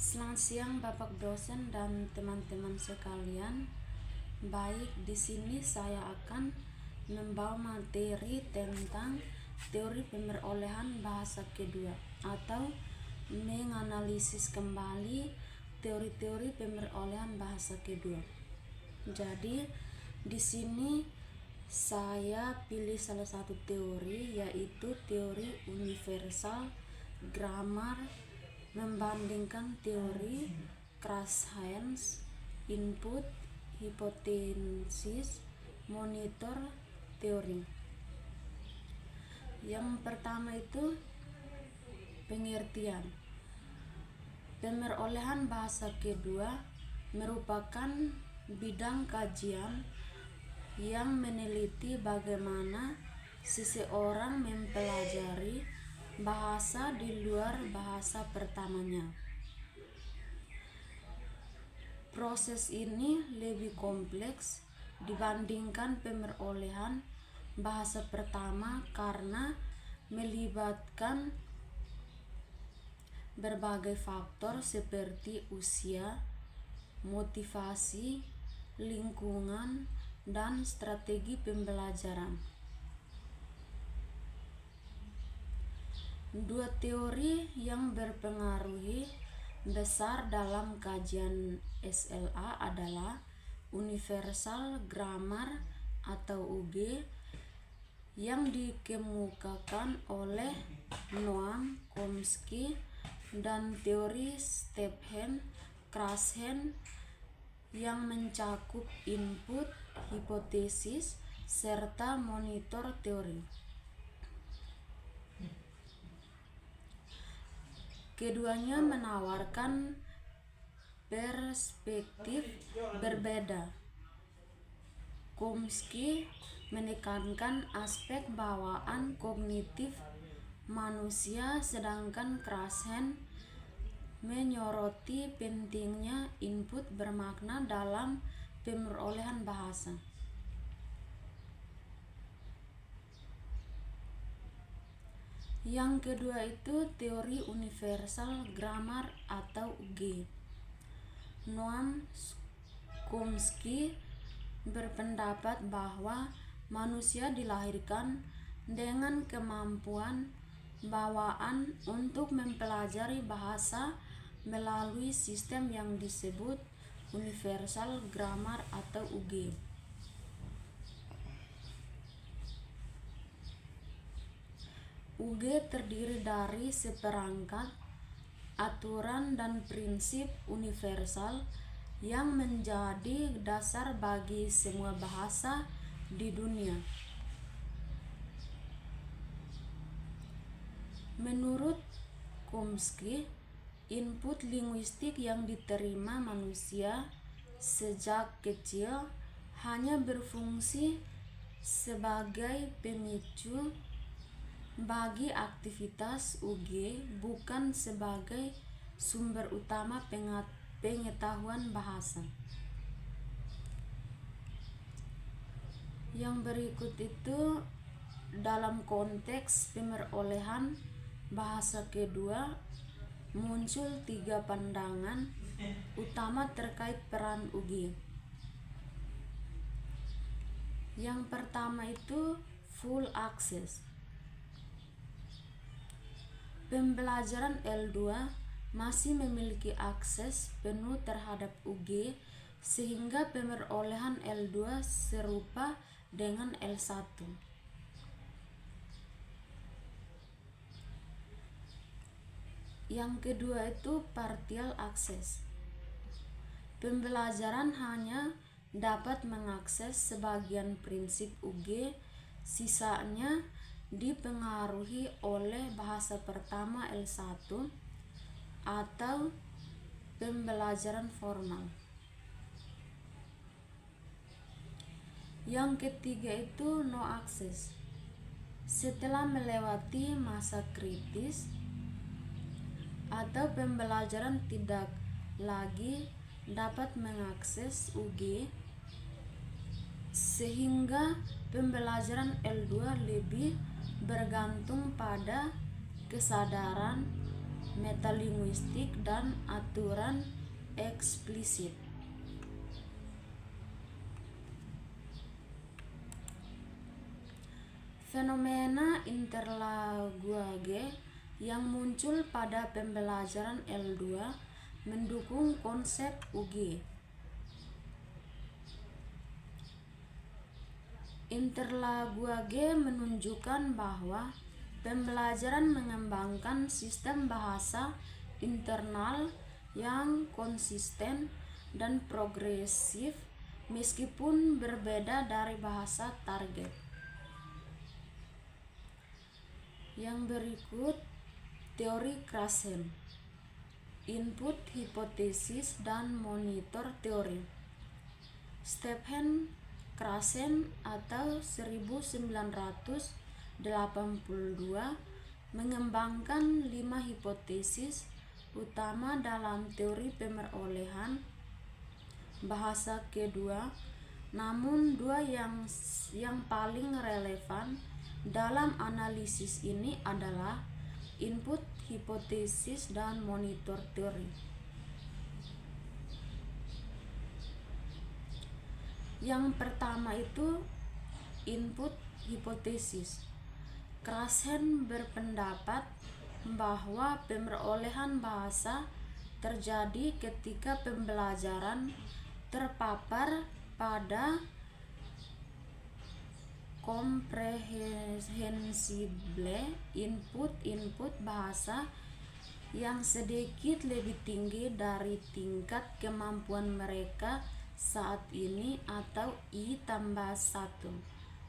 Selamat siang Bapak dosen dan teman-teman sekalian. Baik, di sini saya akan membawa materi tentang teori pemerolehan bahasa kedua atau menganalisis kembali teori-teori pemerolehan bahasa kedua. Jadi, di sini saya pilih salah satu teori, yaitu teori universal grammar membandingkan teori Krashen, input, hipotesis, monitor, teori. Yang pertama itu pengertian. Pemerolehan bahasa kedua merupakan bidang kajian yang meneliti bagaimana seseorang mempelajari bahasa di luar bahasa pertamanya. Proses ini lebih kompleks dibandingkan pemerolehan bahasa pertama karena melibatkan berbagai faktor seperti usia, motivasi, lingkungan, dan strategi pembelajaran. Dua teori yang berpengaruh besar dalam kajian SLA adalah Universal Grammar atau UG yang dikemukakan oleh Noam Chomsky dan teori Stephen-Krashen yang mencakup input, hipotesis, serta monitor teori. Keduanya menawarkan perspektif berbeda. Chomsky menekankan aspek bawaan kognitif manusia, sedangkan Krashen menyoroti pentingnya input bermakna dalam pemerolehan bahasa. Yang kedua itu teori universal grammar atau UG. Noam Chomsky berpendapat bahwa manusia dilahirkan dengan kemampuan bawaan untuk mempelajari bahasa melalui sistem yang disebut universal grammar atau UG. UG terdiri dari seperangkat aturan dan prinsip universal yang menjadi dasar bagi semua bahasa di dunia. Menurut Chomsky, input linguistik yang diterima manusia sejak kecil hanya berfungsi sebagai pemicu bagi aktivitas UG, bukan sebagai sumber utama pengetahuan bahasa. Yang berikut itu dalam konteks pemerolehan bahasa kedua muncul 3 pandangan utama terkait peran UG. Yang pertama itu full access. Pembelajaran L2 masih memiliki akses penuh terhadap UG sehingga pemerolehan L2 serupa dengan L1. Yang kedua itu partial access. Pembelajaran hanya dapat mengakses sebagian prinsip UG, sisanya dipengaruhi oleh bahasa pertama L1 atau pembelajaran formal. Yang ketiga itu no access. Setelah melewati masa kritis atau pembelajaran tidak lagi dapat mengakses UG, sehingga pembelajaran L2 lebih bergantung pada kesadaran metalinguistik, dan aturan eksplisit. Fenomena interlinguage yang muncul pada pembelajaran L2 mendukung konsep UG. Interlinguage menunjukkan bahwa pembelajaran mengembangkan sistem bahasa internal yang konsisten dan progresif meskipun berbeda dari bahasa target. Yang berikut teori Krashen, input, hipotesis, dan monitor teori. Stephen Krashen atau 1982 mengembangkan 5 hipotesis utama dalam teori pemerolehan bahasa kedua, namun 2 yang paling relevan dalam analisis ini adalah input, hipotesis, dan monitor teori. Yang pertama itu input hipotesis. Krashen berpendapat bahwa pemerolehan bahasa terjadi ketika pembelajaran terpapar pada komprehensible input bahasa yang sedikit lebih tinggi dari tingkat kemampuan mereka saat ini atau I+1.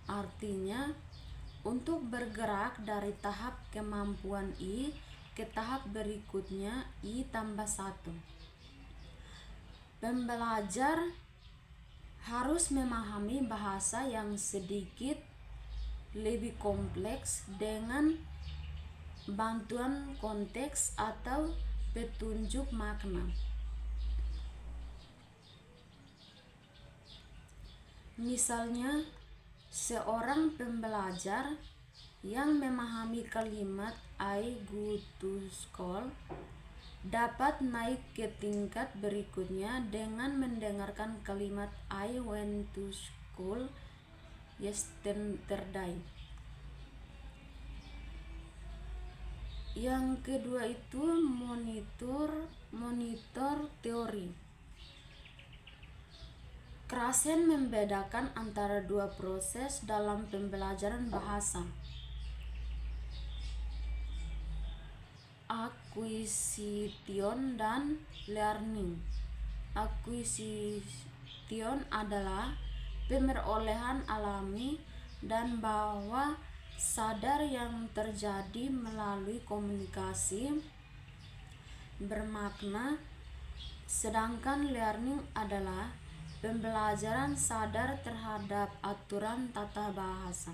Artinya, untuk bergerak dari tahap kemampuan I ke tahap berikutnya I+1, pembelajar harus memahami bahasa yang sedikit lebih kompleks dengan bantuan konteks atau petunjuk makna. Misalnya, seorang pembelajar yang memahami kalimat I go to school dapat naik ke tingkat berikutnya dengan mendengarkan kalimat I went to school yesterday. Yang kedua itu monitor teori. Krashen membedakan antara 2 proses dalam pembelajaran bahasa, acquisition dan learning. Acquisition adalah pemerolehan alami dan bawah sadar yang terjadi melalui komunikasi bermakna, sedangkan learning adalah pembelajaran sadar terhadap aturan tata bahasa.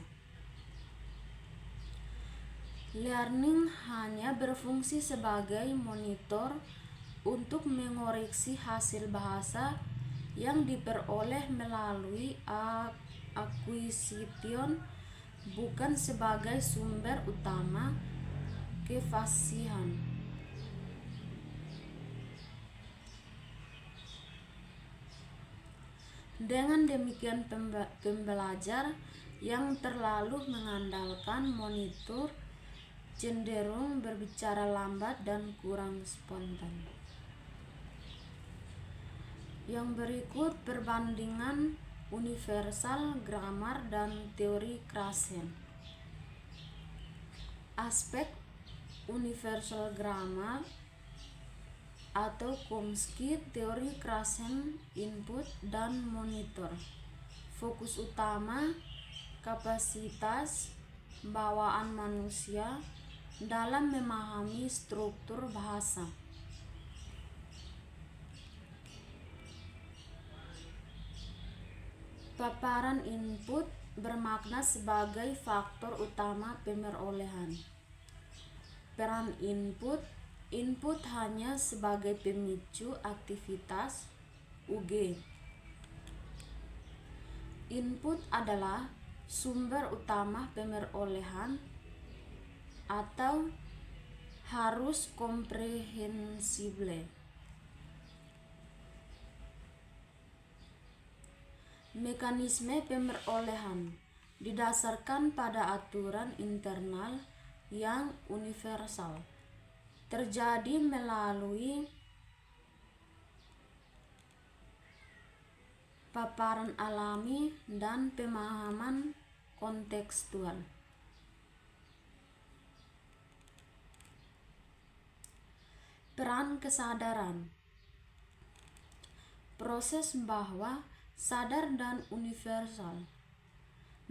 Learning hanya berfungsi sebagai monitor untuk mengoreksi hasil bahasa yang diperoleh melalui acquisition, bukan sebagai sumber utama kefasihan. Dengan demikian, pembelajar yang terlalu mengandalkan monitor cenderung berbicara lambat dan kurang spontan. Yang berikut perbandingan universal grammar dan teori Krashen. Aspek universal grammar atau Chomsky teori Krashen, input dan monitor. Fokus utama kapasitas bawaan manusia dalam memahami struktur bahasa. Paparan input bermakna sebagai faktor utama pemerolehan. Peran input hanya sebagai pemicu aktivitas UG. Input adalah sumber utama pemerolehan atau harus komprehensible. Mekanisme pemerolehan didasarkan pada aturan internal yang universal, terjadi melalui paparan alami dan pemahaman kontekstual. Peran kesadaran. Proses bahwa sadar dan universal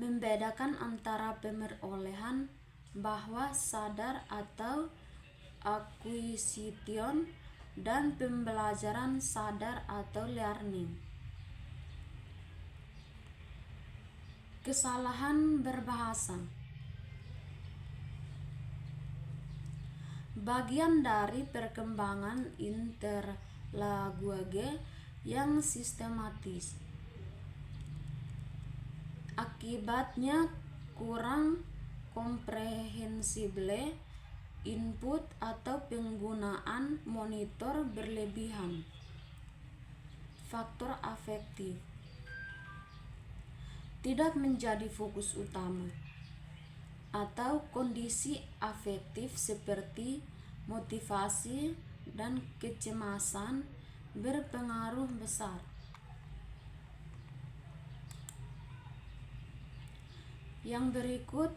membedakan antara pemerolehan bahwa sadar atau acquisition dan pembelajaran sadar atau learning. Kesalahan berbahasa. Bagian dari perkembangan interlinguage yang sistematis. Akibatnya kurang komprehensible input atau penggunaan monitor berlebihan. Faktor afektif tidak menjadi fokus utama, atau kondisi afektif seperti motivasi dan kecemasan berpengaruh besar. Yang berikut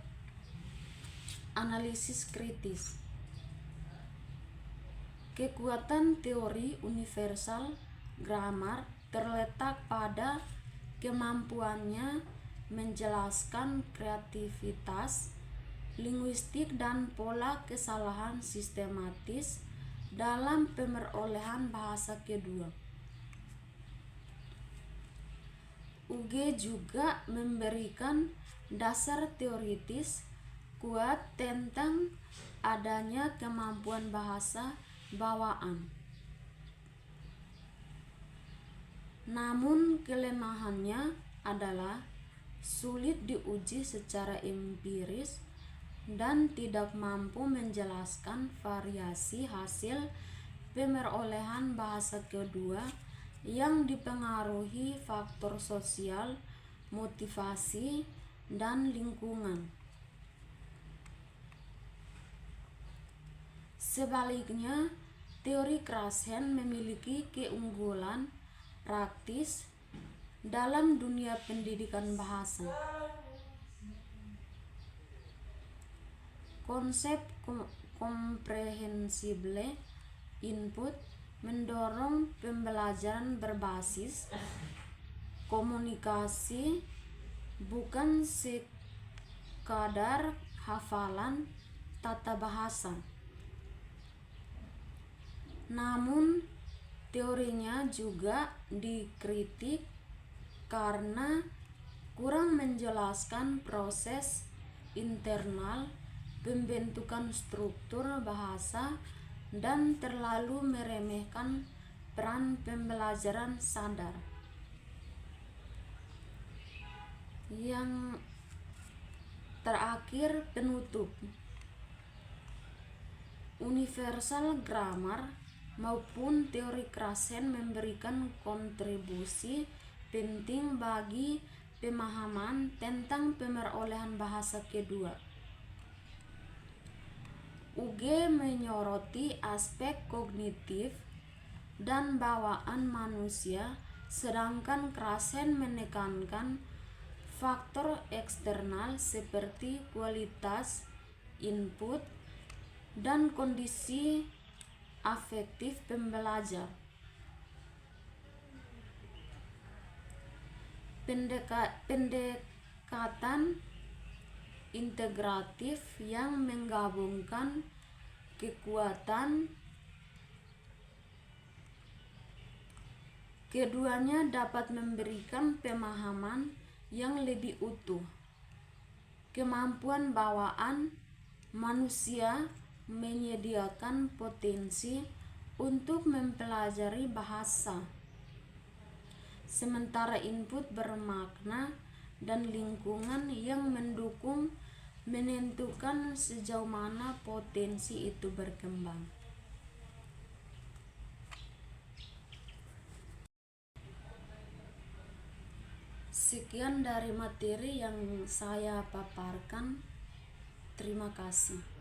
analisis kritis. Kekuatan teori universal grammar terletak pada kemampuannya menjelaskan kreativitas linguistik dan pola kesalahan sistematis dalam pemerolehan bahasa kedua. UG juga memberikan dasar teoritis kuat tentang adanya kemampuan bahasa bawaan. Namun kelemahannya adalah sulit diuji secara empiris dan tidak mampu menjelaskan variasi hasil pemerolehan bahasa kedua yang dipengaruhi faktor sosial, motivasi, dan lingkungan. Sebaliknya, teori Krashen memiliki keunggulan praktis dalam dunia pendidikan bahasa. Konsep komprehensible input mendorong pembelajaran berbasis komunikasi, bukan sekadar hafalan tata bahasa. Namun teorinya juga dikritik karena kurang menjelaskan proses internal pembentukan struktur bahasa dan terlalu meremehkan peran pembelajaran sadar. Yang terakhir, penutup. Universal grammar maupun teori Krashen memberikan kontribusi penting bagi pemahaman tentang pemerolehan bahasa kedua. UG menyoroti aspek kognitif dan bawaan manusia, sedangkan Krashen menekankan faktor eksternal seperti kualitas input dan kondisi afektif pembelajar. Pendekatan integratif yang menggabungkan kekuatan keduanya dapat memberikan pemahaman yang lebih utuh. Kemampuan bawaan manusia menyediakan potensi untuk mempelajari bahasa, sementara input bermakna dan lingkungan yang mendukung menentukan sejauh mana potensi itu berkembang. Sekian dari materi yang saya paparkan. Terima kasih.